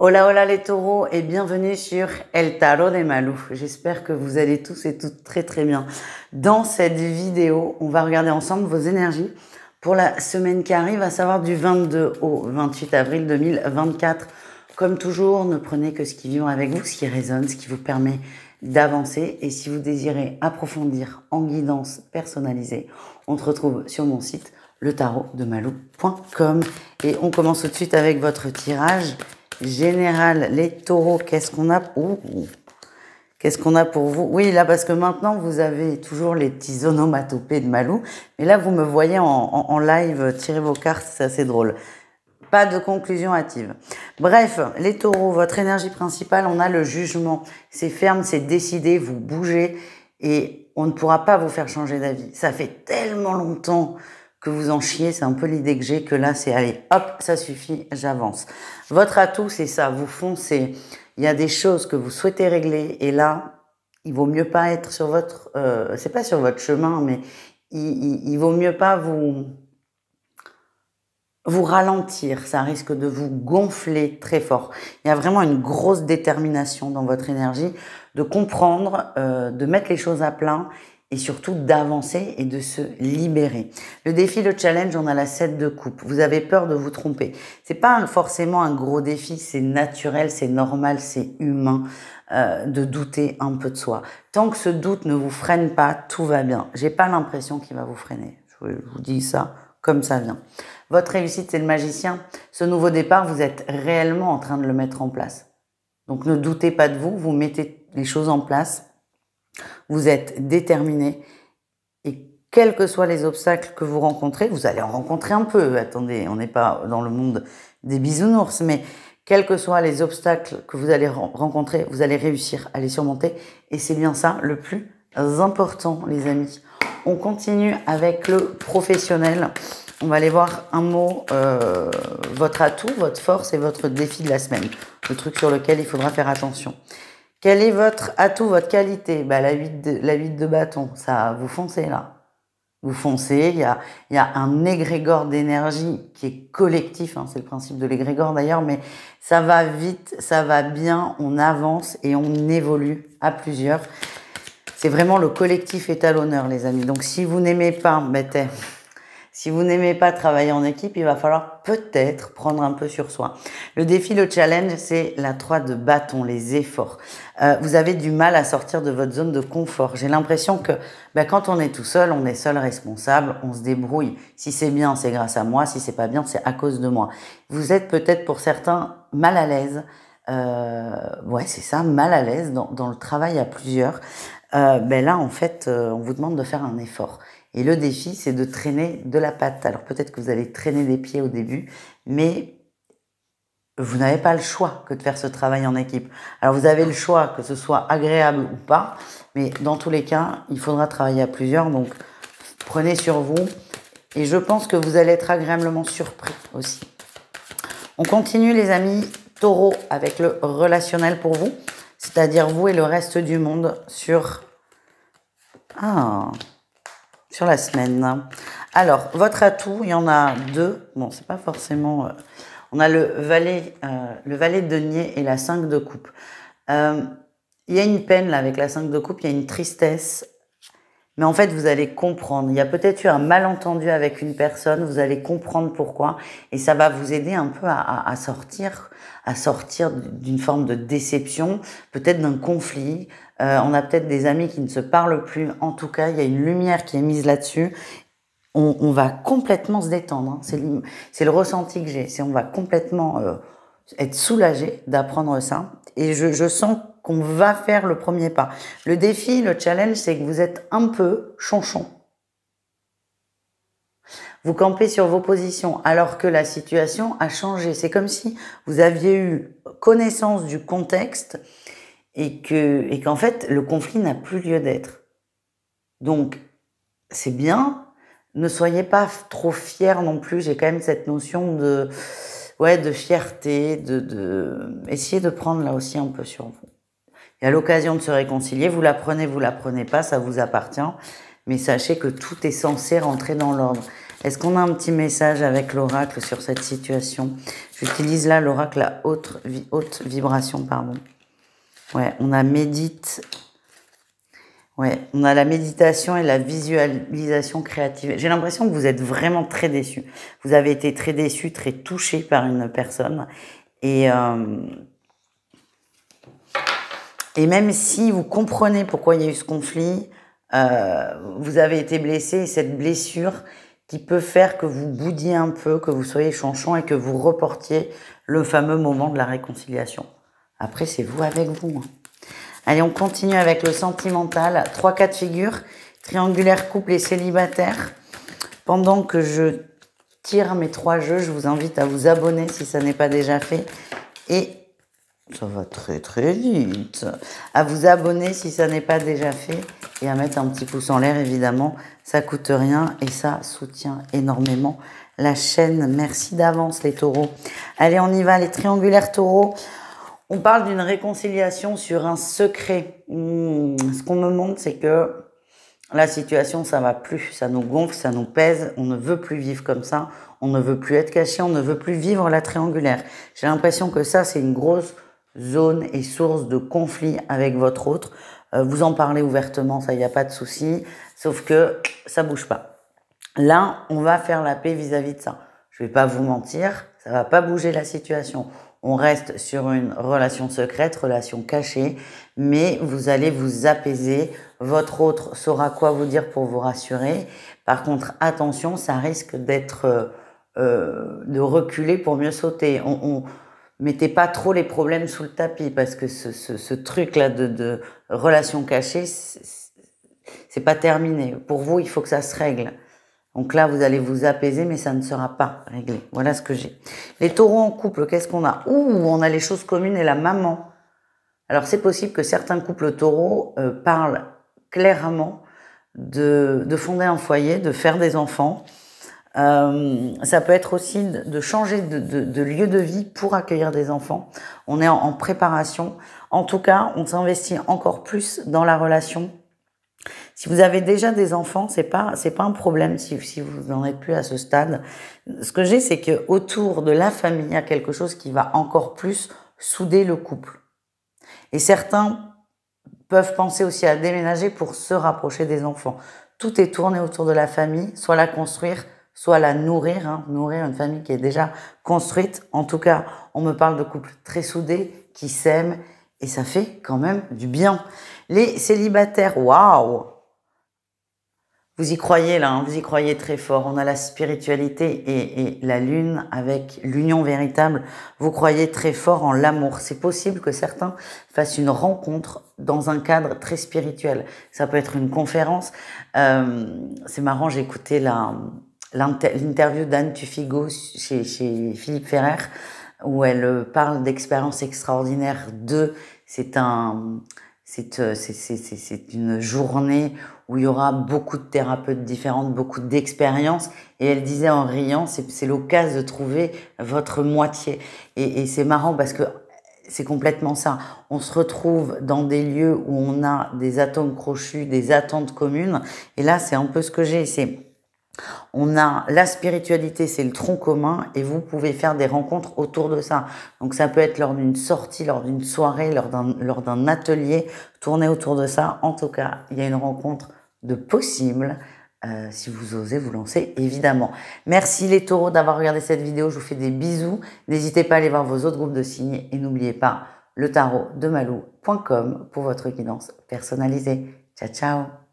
Hola, hola les taureaux et bienvenue sur El Tarot de Malou. J'espère que vous allez tous et toutes très très bien. Dans cette vidéo, on va regarder ensemble vos énergies pour la semaine qui arrive, à savoir du 22 au 28 avril 2024. Comme toujours, ne prenez que ce qui vibre avec vous, ce qui résonne, ce qui vous permet d'avancer. Et si vous désirez approfondir en guidance personnalisée, on se retrouve sur mon site letarotdemalou.com. Et on commence tout de suite avec votre tirage général. Les taureaux, qu'est-ce qu'on a pour vous? Qu'est-ce qu'on a pour vous? Oui, là, parce que maintenant, vous avez toujours les petits onomatopées de Malou. Mais là, vous me voyez en live tirer vos cartes, c'est assez drôle. Pas de conclusion hâtive. Bref, les taureaux, votre énergie principale, on a le jugement. C'est ferme, c'est décidé, vous bougez et on ne pourra pas vous faire changer d'avis. Ça fait tellement longtemps que vous en chiez, c'est un peu l'idée que j'ai, que là, c'est allez, hop, ça suffit, j'avance. Votre atout, c'est ça, vous foncez. Il y a des choses que vous souhaitez régler et là, il vaut mieux pas être sur votre... c'est pas sur votre chemin, mais il vaut mieux pas vous ralentir, ça risque de vous gonfler très fort. Il y a vraiment une grosse détermination dans votre énergie de comprendre, de mettre les choses à plat et surtout d'avancer et de se libérer. Le défi, le challenge, on a la 7 de coupe. Vous avez peur de vous tromper. C'est pas forcément un gros défi, c'est naturel, c'est normal, c'est humain de douter un peu de soi. Tant que ce doute ne vous freine pas, tout va bien. J'ai pas l'impression qu'il va vous freiner. Je vous dis ça comme ça vient. Votre réussite, c'est le magicien. Ce nouveau départ, vous êtes réellement en train de le mettre en place. Donc ne doutez pas de vous, vous mettez les choses en place, vous êtes déterminé et quels que soient les obstacles que vous rencontrez, vous allez en rencontrer un peu. Attendez, on n'est pas dans le monde des bisounours, mais quels que soient les obstacles que vous allez rencontrer, vous allez réussir à les surmonter et c'est bien ça le plus important, les amis. On continue avec le professionnel. On va aller voir un mot, votre atout, votre force et votre défi de la semaine. Le truc sur lequel il faudra faire attention. Quel est votre atout, votre qualité? Bah, la 8 de bâton, ça, vous foncez là. Vous foncez, il y a un égrégore d'énergie qui est collectif, hein, c'est le principe de l'égrégore d'ailleurs, mais ça va vite, ça va bien, on avance et on évolue à plusieurs. C'est vraiment le collectif est à l'honneur, les amis. Donc, si vous n'aimez pas, si vous n'aimez pas travailler en équipe, il va falloir peut-être prendre un peu sur soi. Le défi, le challenge, c'est la 3 de bâton, les efforts. Vous avez du mal à sortir de votre zone de confort. J'ai l'impression que quand on est tout seul, on est seul responsable, on se débrouille. Si c'est bien, c'est grâce à moi. Si c'est pas bien, c'est à cause de moi. Vous êtes peut-être pour certains mal à l'aise. Ouais, c'est ça, mal à l'aise dans le travail à plusieurs. Là, en fait, on vous demande de faire un effort. Et le défi, c'est de traîner de la patte. Alors peut-être que vous allez traîner des pieds au début, mais vous n'avez pas le choix que de faire ce travail en équipe. Alors vous avez le choix que ce soit agréable ou pas, mais dans tous les cas, il faudra travailler à plusieurs. Donc prenez sur vous et je pense que vous allez être agréablement surpris aussi. On continue les amis taureaux avec le relationnel pour vous, c'est-à-dire vous et le reste du monde sur la semaine. Alors, votre atout, il y en a deux. Bon, c'est pas forcément... on a le valet de denier et la 5 de coupe. Il y a une peine là avec la 5 de coupe, il y a une tristesse. Mais en fait, vous allez comprendre. Il y a peut-être eu un malentendu avec une personne, vous allez comprendre pourquoi. Et ça va vous aider un peu à sortir d'une forme de déception, peut-être d'un conflit. On a peut-être des amis qui ne se parlent plus. En tout cas, il y a une lumière qui est mise là-dessus. On va complètement se détendre. Hein. C'est le ressenti que j'ai. On va complètement être soulagé d'apprendre ça. Et je sens qu'on va faire le premier pas. Le défi, le challenge, c'est que vous êtes un peu chonchon. Vous campez sur vos positions alors que la situation a changé. C'est comme si vous aviez eu connaissance du contexte et qu'en fait, le conflit n'a plus lieu d'être. Donc, c'est bien. Ne soyez pas trop fiers non plus. J'ai quand même cette notion de fierté, essayez de prendre là aussi un peu sur vous. Il y a l'occasion de se réconcilier. Vous la prenez pas, ça vous appartient. Mais sachez que tout est censé rentrer dans l'ordre. Est-ce qu'on a un petit message avec l'oracle sur cette situation? J'utilise là l'oracle à haute vibration, pardon. Ouais, on a médite. Ouais, on a la méditation et la visualisation créative. J'ai l'impression que vous êtes vraiment très déçus. Vous avez été très déçus, très touchés par une personne. Et même si vous comprenez pourquoi il y a eu ce conflit, vous avez été blessé, et cette blessure qui peut faire que vous boudiez un peu, que vous soyez chanchant et que vous reportiez le fameux moment de la réconciliation. Après, c'est vous avec vous. Hein. Allez, on continue avec le sentimental. 3 cas de figure. Triangulaire, couple et célibataire. Pendant que je tire mes 3 jeux, je vous invite à vous abonner si ça n'est pas déjà fait. Et ça va très très vite. À vous abonner si ça n'est pas déjà fait. Et à mettre un petit pouce en l'air, évidemment. Ça coûte rien et ça soutient énormément la chaîne. Merci d'avance les taureaux. Allez, on y va, les triangulaires taureaux. On parle d'une réconciliation sur un secret. Ce qu'on me montre, c'est que la situation, ça va plus. Ça nous gonfle, ça nous pèse. On ne veut plus vivre comme ça. On ne veut plus être caché. On ne veut plus vivre la triangulaire. J'ai l'impression que ça, c'est une grosse zone et source de conflit avec votre autre. Vous en parlez ouvertement, ça, il n'y a pas de souci. Sauf que ça bouge pas. Là, on va faire la paix vis-à-vis de ça. Je vais pas vous mentir, ça va pas bouger la situation. On reste sur une relation secrète, relation cachée, mais vous allez vous apaiser. Votre autre saura quoi vous dire pour vous rassurer. Par contre, attention, ça risque d'être de reculer pour mieux sauter. Mettez pas trop les problèmes sous le tapis parce que ce truc-là de relation cachée, c'est pas terminé. Pour vous, il faut que ça se règle. Donc là, vous allez vous apaiser, mais ça ne sera pas réglé. Voilà ce que j'ai. Les taureaux en couple, qu'est-ce qu'on a? On a les choses communes et la maman. Alors, c'est possible que certains couples taureaux parlent clairement de fonder un foyer, de faire des enfants. Ça peut être aussi de changer de lieu de vie pour accueillir des enfants. On est en préparation. En tout cas, on s'investit encore plus dans la relation. Si vous avez déjà des enfants, c'est pas un problème si vous n'en êtes plus à ce stade. Ce que j'ai, c'est que autour de la famille, il y a quelque chose qui va encore plus souder le couple. Et certains peuvent penser aussi à déménager pour se rapprocher des enfants. Tout est tourné autour de la famille, soit la construire, soit la nourrir, hein, nourrir une famille qui est déjà construite. En tout cas, on me parle de couples très soudés, qui s'aiment, et ça fait quand même du bien. Les célibataires, waouh! Vous y croyez là, hein, vous y croyez très fort. On a la spiritualité et la lune avec l'union véritable. Vous croyez très fort en l'amour. C'est possible que certains fassent une rencontre dans un cadre très spirituel. Ça peut être une conférence. C'est marrant, j'ai écouté l'interview d'Anne Tufigo chez Philippe Ferrer où elle parle d'expériences extraordinaires c'est une journée où il y aura beaucoup de thérapeutes différentes, beaucoup d'expériences. Et elle disait en riant, c'est l'occasion de trouver votre moitié. Et c'est marrant parce que c'est complètement ça. On se retrouve dans des lieux où on a des atomes crochus, des attentes communes. Et là, c'est un peu ce que j'ai. On a la spiritualité, c'est le tronc commun et vous pouvez faire des rencontres autour de ça. Donc ça peut être lors d'une sortie, lors d'une soirée, lors d'un atelier, tourner autour de ça. En tout cas, il y a une rencontre de possible si vous osez vous lancer, évidemment. Merci les taureaux d'avoir regardé cette vidéo. Je vous fais des bisous. N'hésitez pas à aller voir vos autres groupes de signes et n'oubliez pas le tarot de malou.com pour votre guidance personnalisée. Ciao, ciao.